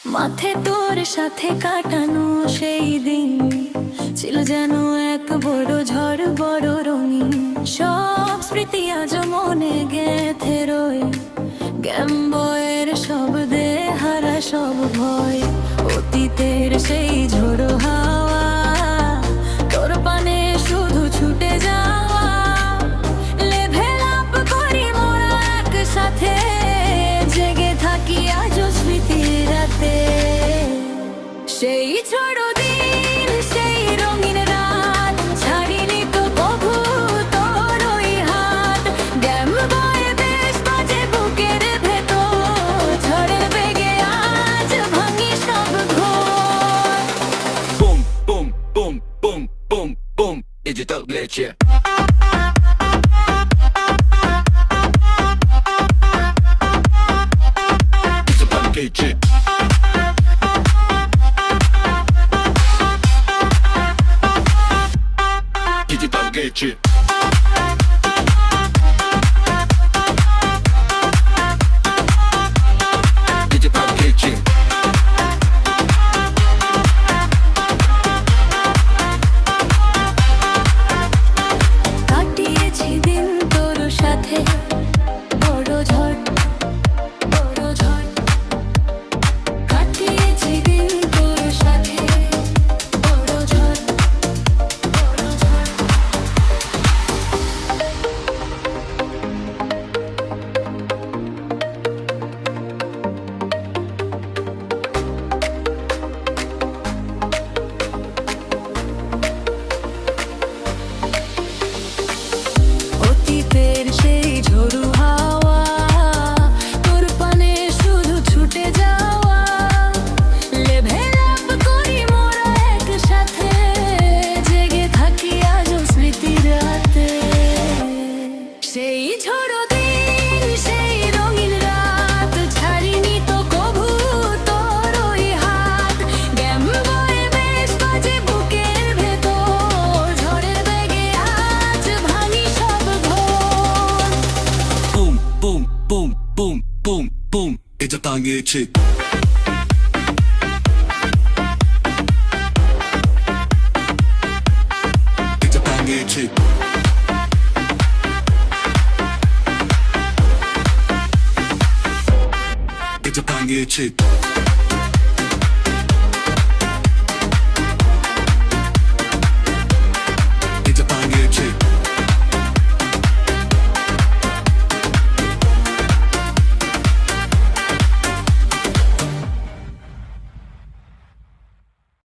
মাঠে তোর সাথে কাটানো সেই দিন ছিল যেন এক বড় ঝড়, বড় রঙিন। সব স্মৃতি আজ মনে গেঁথে রয়ে, গেম বয়ের শব্দে হারা সব ভয়। অতীতের সেই ঝোড়ো হাওয়া, তোর পানে শুধু ছুটে যাওয়া। লেভেল আপ করি মোরা একসাথে, জেগে থাকি আজও স্মৃতির রাতে। সেই ছোট দিন, সেই রঙিন রাত, ছাড়িনি তো কভু তোর ওই হাত। গেম বয়ে বেশ বাজে বুকের ভেতর, ঝড়ের বেগে আজ ভাঙি সব ঘর। Boom, boom, boom, boom, boom, boom, digital glitch. Digital glitch. Digital glitch. Digital glitch. কাটিয়েছি দিন তোর সাথে, বড় ঝড়, বড় ঝড়। কাটিয়েছি দিন তোর সাথে, বড় ঝড়, বড় ঝড়। অতীতের সেই ঝোড়ো হাওয়া, তোর পানে শুধু ছুটে যাওয়া। লেভেল আপ করি মোরা একসাথে, জেগে থাকি আজও স্মৃতির রাতে। সেই ঝোড়ো দিন, সেই রঙিন রাত, ছাড়িনি তো কভু তোর ওই হাত। গেম বয়ে বেশ বাজে বুকের ভেতর, ঝড়ের বেগে আজ ভাঙি সব ঘর। Boom, boom, boom, boom, boom, boom, digital glitch. Digital glitch. Digital glitch.